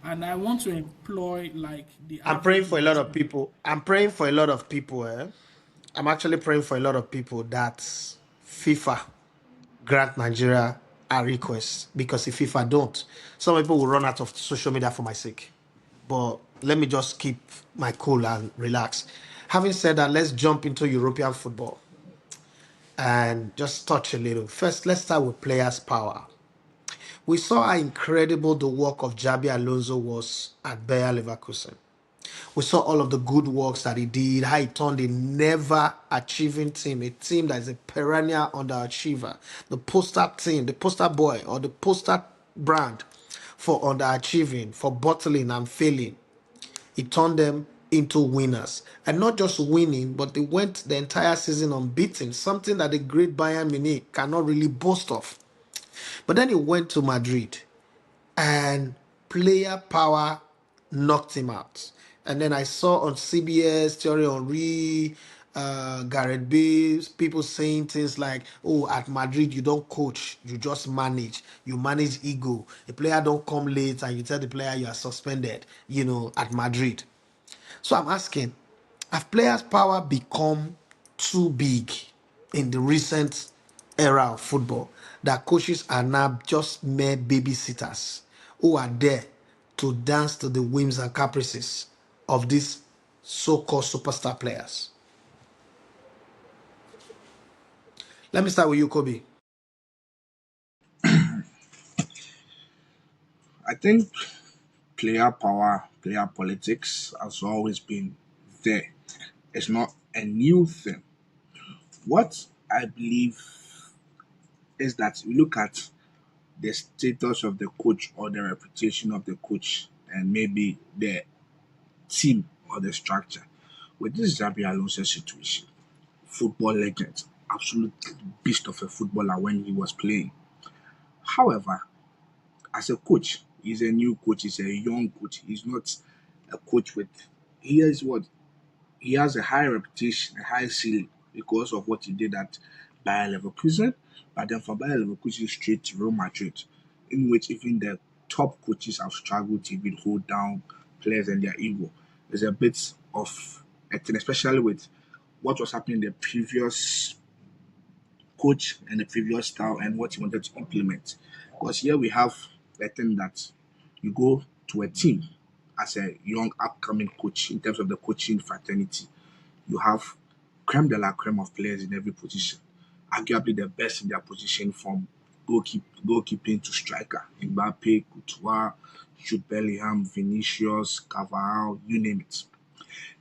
And I want to employ like the I'm praying average for a lot of Nigerian. people. I'm praying for a lot of people. I'm actually praying for a lot of people that FIFA grant Nigeria a request because if FIFA don't, some people will run out of social media for my sake. But let me just keep my cool and relax. Having said that, let's jump into European football and just touch a little. First, let's start with players' power. We saw how incredible the work of Jabi Alonso was at Bayer Leverkusen. We saw all of the good works that he did, how he turned a never achieving team, a team that is a perennial underachiever, the poster team, the poster boy, or the poster brand for underachieving, for bottling and failing. He turned them into winners. And not just winning, but they went the entire season unbeaten, something that the great Bayern Munich cannot really boast of. But then he went to Madrid and player power knocked him out. And then I saw on CBS, Thierry Henry, Gareth Bale, people saying things like, "Oh, at Madrid you don't coach, you just manage. You manage ego. A player don't come late, and you tell the player you are suspended. At Madrid." So I'm asking, have players' power become too big in the recent era of football that coaches are now just mere babysitters who are there to dance to the whims and caprices of these so-called superstar players? Let me start with you, Kobe. I think player power, player politics has always been there. It's not a new thing. What I believe is that you look at the status of the coach or the reputation of the coach and maybe the team or the structure. With this Xabi Alonso situation, football legend, absolute beast of a footballer when he was playing. However, as a coach, He's a new coach. He's a young coach. He's not a coach with. Here's what he has a high reputation, a high ceiling because of what he did at Bayer Leverkusen. But then from Bayer Leverkusen straight to Real Madrid, in which even the top coaches have struggled to even hold down players and their ego. There's a bit of a thing, especially with what was happening in the previous coach and the previous style and what he wanted to implement. Because here we have a thing that you go to a team as a young upcoming coach in terms of the coaching fraternity. You have creme de la creme of players in every position, arguably the best in their position from goalkeeping to striker. Mbappe, Couture, Jude Bellingham, Vinicius, Cavani, you name it.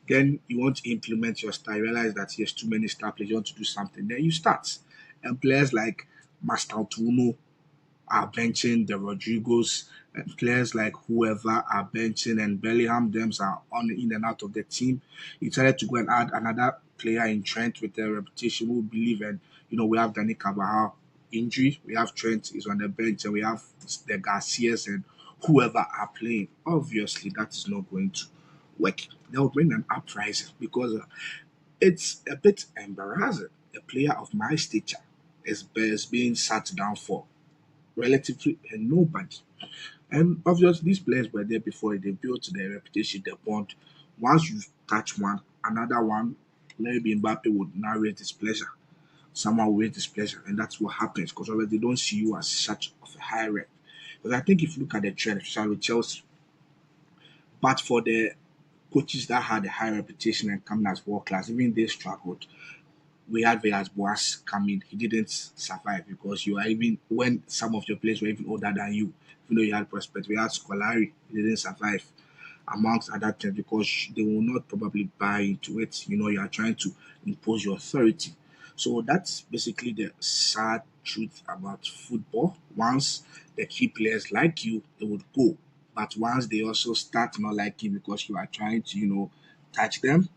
Then you want to implement your style, you realize that there's too many star players, you want to do something. Then you start. And players like Mastantuono are benching the Rodrigos, and players like whoever are benching, and Bellingham them are on in and out of the team. He decided to go and add another player in Trent with a reputation who believe, and we have Danny Carvajal injury, we have Trent is on the bench, and we have the Garcias and whoever are playing. Obviously, that is not going to work. They'll bring an uprising because it's a bit embarrassing. A player of my stature is being sat down for relatively nobody. And obviously, these players were there before. They built their reputation, their bond. Once you touch one, another one, maybe Mbappe would now raise displeasure. Someone will raise displeasure, and that's what happens because already they don't see you as such of a high rep. Because I think if you look at the trend, especially with Chelsea, but for the coaches that had a high reputation and coming as world class, even they struggled. We had Villas Boas come in. He didn't survive because you are even when some of your players were even older than you, even though you had prospects. We had Scolari, he didn't survive amongst other things because they will not probably buy into it. You are trying to impose your authority. So that's basically the sad truth about football. Once the key players like you, they would go. But once they also start not liking because you are trying to, touch them,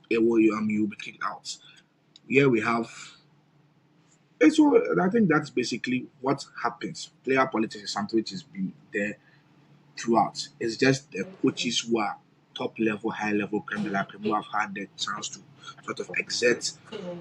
it will you'll be kicked out. Here we have so I think that's basically what happens. Player politics is something which has been there throughout. It's just the coaches who are top level, high level criminal who have had the chance to sort of exert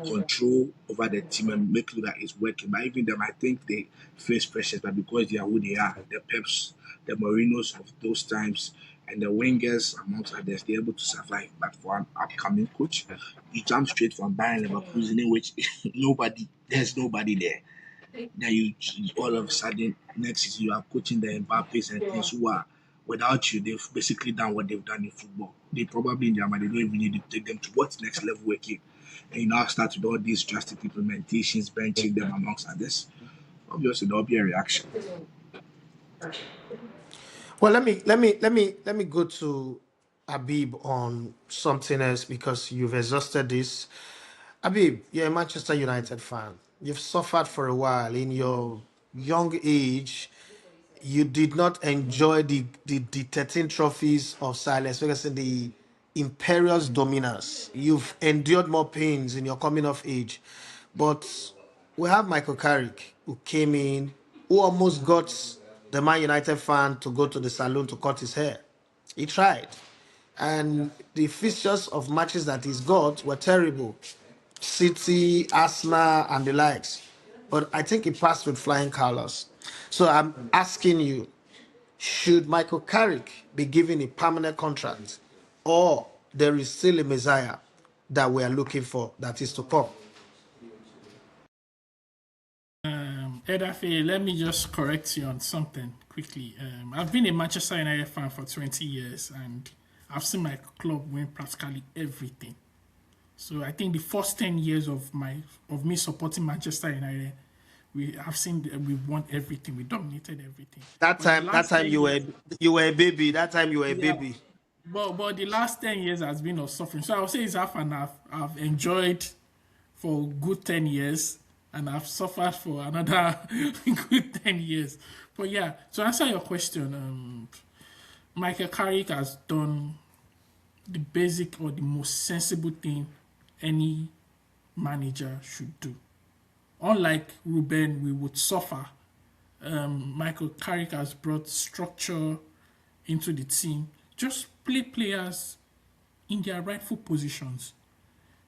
control over the team and make sure that it's working. But even them, I think they face pressures, but because they are who they are, the Peps, the Mourinhos of those times, and the wingers, amongst others, they're able to survive. But for an upcoming coach, you jump straight from Bayern Leverkusen, in which there's nobody there. Then you all of a sudden next season you are coaching the Mbappes and things who are without you, they've basically done what they've done in football. They probably in their mind they don't even need to take them to what's next level working. And you now start with all these drastic implementations, benching them amongst others. Obviously there'll be a reaction. Well, let me go to Habib on something else because you've exhausted this. Habib, you're a Manchester United fan. You've suffered for a while in your young age. You did not enjoy the 13 trophies of silence because in the imperious dominance. You've endured more pains in your coming of age. But we have Michael Carrick, who came in, who almost got the Man United fan to go to the saloon to cut his hair. He tried. And the fixtures of matches that he's got were terrible. City, Arsenal, and the likes. But I think he passed with flying colors. So I'm asking you, should Michael Carrick be given a permanent contract, or there is still a Messiah that we are looking for that is to come? Edafe, let me just correct you on something quickly. I've been a Manchester United fan for 20 years and I've seen my club win practically everything. So I think the first 10 years of me supporting Manchester United, we have seen we won everything. We dominated everything. That But the time, that last time 10 years, you were a baby. That time you were a yeah. baby. But the last 10 years has been of suffering. So I would say it's half and half. I've enjoyed for a good 10 years and I've suffered for another good 10 years. But yeah, to answer your question, Michael Carrick has done the basic or the most sensible thing any manager should do. Unlike Ruben, we would suffer Michael Carrick has brought structure into the team. Just play players in their rightful positions.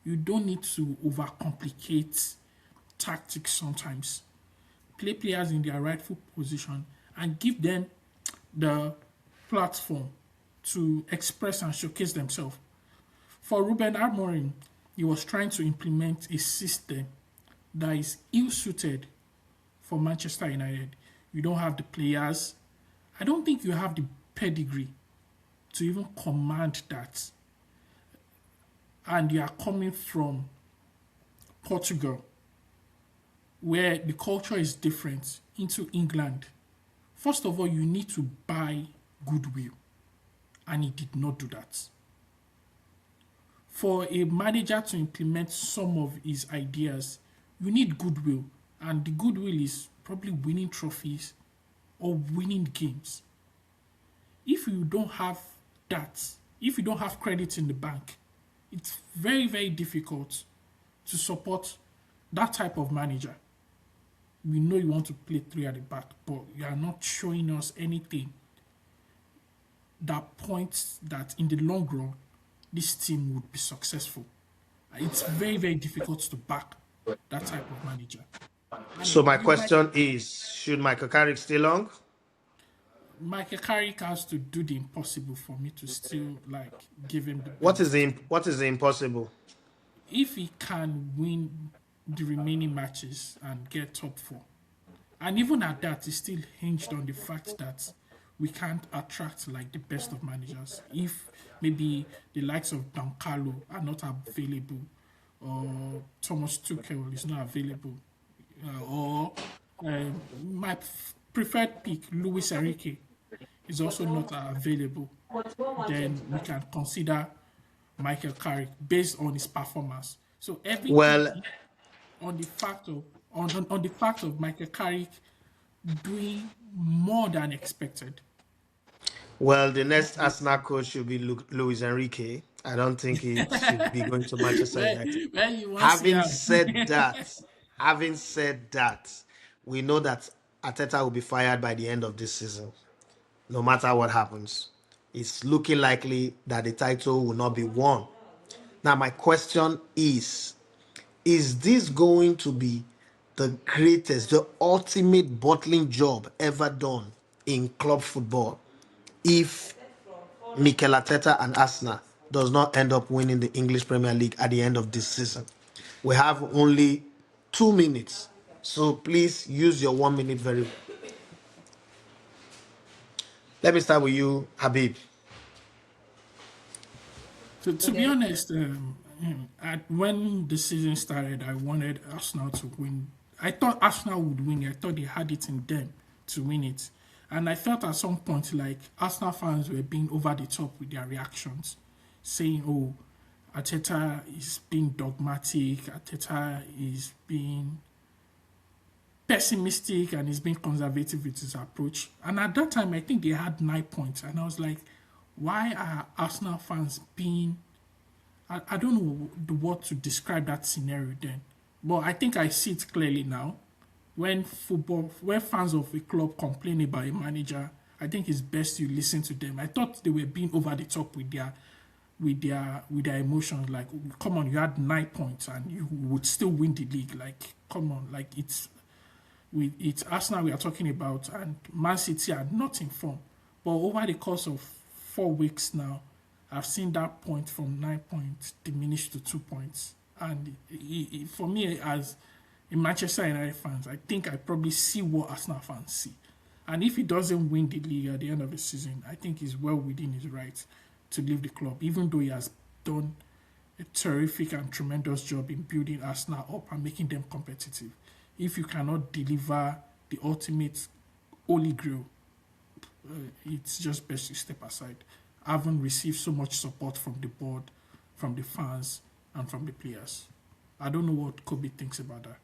You don't need to overcomplicate tactics sometimes. Play players in their rightful position and give them the platform to express and showcase themselves. For Ruben Amorim, he was trying to implement a system that is ill-suited for Manchester United. You don't have the players. I don't think you have the pedigree to even command that. And you are coming from Portugal, where the culture is different, into England. First of all, you need to buy goodwill, and he did not do that. For a manager to implement some of his ideas, you need goodwill, and the goodwill is probably winning trophies or winning games. If you don't have that, if you don't have credit in the bank, it's very, very difficult to support that type of manager. We know you want to play three at the back, but you are not showing us anything that points that in the long run, this team would be successful. It's very, very difficult to back that type of manager. So And my you might, question is, should Michael Carrick stay long? Michael Carrick has to do the impossible for me to still like give him the What is benefit. the impossible? If he can win the remaining matches and get top four, and even at that, it's still hinged on the fact that we can't attract like the best of managers. If maybe the likes of Don Carlo are not available, or Thomas Tuchel is not available, or my preferred pick, Luis Enrique, is also not available, then we can consider Michael Carrick based on his performance. So everything Well, on the fact of on the fact of Michael Carrick doing more than expected. the next Arsenal coach should be Luis Enrique. I don't think it should be going to Manchester United. Where you want to see Having him? said that, having said that, we know that Arteta will be fired by the end of this season, no matter what happens. It's looking likely that the title will not be won. Now, my question is this going to be the greatest, the ultimate bottling job ever done in club football if Mikel Arteta and Arsenal does not end up winning the English Premier League at the end of this season? We have only 2 minutes, so please use your 1 minute very well. Let me start with you, Habib. To be honest, when the season started, I wanted Arsenal to win. I thought Arsenal would win. I thought they had it in them to win it. And I felt at some point like Arsenal fans were being over the top with their reactions, saying, oh, Arteta is being dogmatic, Arteta is being pessimistic, and he's being conservative with his approach. And at that time, I think they had 9 points. And I was like, why are Arsenal fans being. I don't know the word to describe that scenario then. But I think I see it clearly now. When fans of a club complain about a manager, I think it's best you listen to them. I thought they were being over the top with their emotions. Like, come on, you had 9 points and you would still win the league. Like, come on, like it's Arsenal we are talking about, and Man City are not in form. But over the course of 4 weeks now, I've seen that point from 9 points diminish to 2 points. And for me, as a Manchester United fans, I think I probably see what Arsenal fans see. And if he doesn't win the league at the end of the season, I think he's well within his right to leave the club, even though he has done a terrific and tremendous job in building Arsenal up and making them competitive. If you cannot deliver the ultimate holy grail, it's just best you step aside. I haven't received so much support from the board, from the fans, and from the players. I don't know what Kobe thinks about that.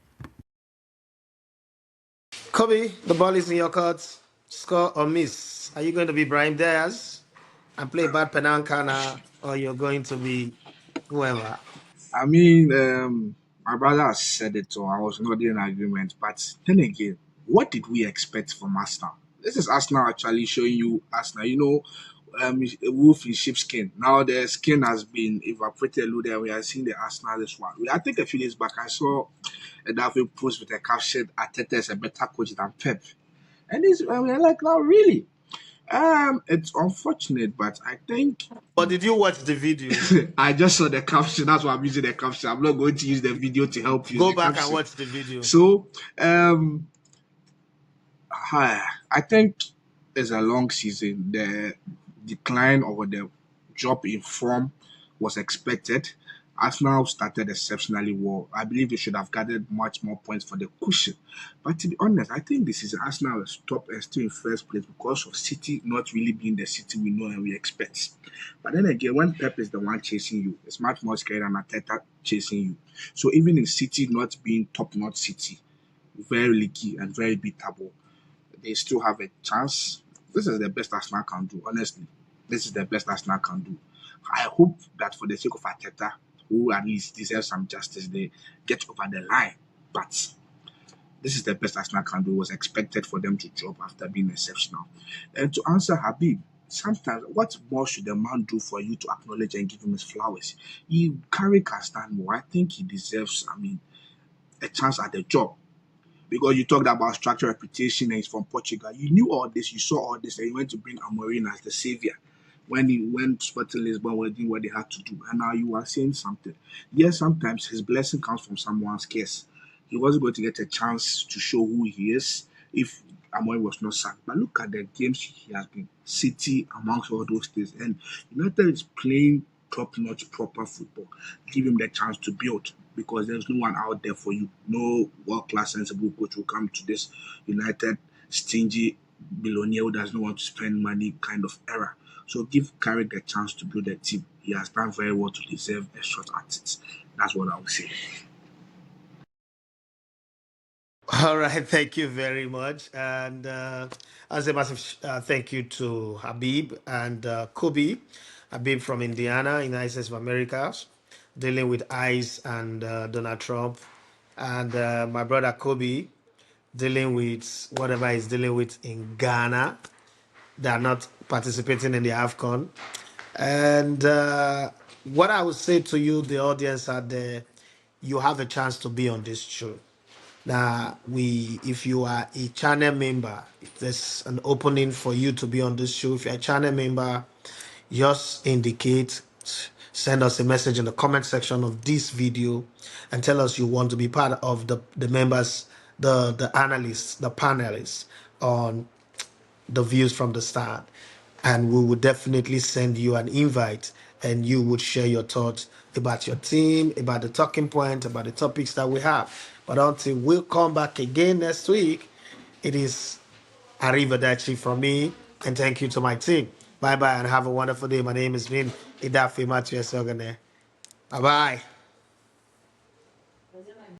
Kobe, the ball is in your court. Score or miss. Are you going to be Brahim Diaz and play bad Penancana, or you're going to be whoever? I mean, my brother has said it, so I was not in agreement. But then again, What did we expect from Arsenal? This is Arsenal actually showing you Arsenal. A wolf in sheepskin. Now the skin has been evaporated a little, and we are seeing the Arsenal this one. I think a few days back I saw a David post with a caption: "Arteta is a better coach than Pep," and this we are like, now really. It's unfortunate, but I think But did you watch the video? I just saw the caption. That's why I'm using the caption. I'm not going to use the video to help you. Go back and watch the video. So, I think it's a long season. The decline or the drop in form was expected. Arsenal started exceptionally well. I believe they should have gathered much more points for the cushion. But to be honest, I think this is Arsenal is top and still in first place because of City not really being the City we know and we expect. But then again, when Pep is the one chasing you, it's much more scary than Arteta chasing you. So even in City not being top-notch City, very leaky and very beatable, they still have a chance. This is the best Arsenal can do, honestly. This is the best Arsenal can do. I hope that for the sake of Arteta, who at least deserves some justice, they get over the line. But this is the best Arsenal can do. It was expected for them to drop after being exceptional. And to answer Habib, sometimes what more should a man do for you to acknowledge and give him his flowers? Carrick has done more. I think he deserves, a chance at the job. Because you talked about structure, reputation, and he's from Portugal. You knew all this, you saw all this, and you went to bring Amorim as the savior when he went Sporting Lisbon were doing what they had to do. And now you are saying something. Yes, sometimes his blessing comes from someone's case. He wasn't going to get a chance to show who he is if Amorim was not sacked. But look at the games he has been. City amongst all those things. And United is playing top-notch, proper football. Give him the chance to build because there's no one out there for you. No world-class sensible coach will come to this United stingy billionaire who does not want to spend money kind of era. So give Carrick the chance to build a team. He has done very well to deserve a shot at it. That's what I would say. All right, thank you very much. And as a massive thank you to Habib and Kobe. Habib from Indiana, United States of America, dealing with ICE and Donald Trump. And my brother Kobe, dealing with whatever he's dealing with in Ghana. They are not participating in the AFCON. And what I would say to you, the audience out there, you have a chance to be on this show. Now, if you are a channel member, if there's an opening for you to be on this show, if you're a channel member, just indicate, send us a message in the comment section of this video and tell us you want to be part of the members, the analysts, the panelists on the views from the start. And we would definitely send you an invite and you would share your thoughts about your team, about the talking point, about the topics that we have. But until we'll come back again next week, it is arrivederci from me and thank you to my team. Bye-bye and have a wonderful day. My name is Vin Idafi Matthew Sogane. Bye-bye.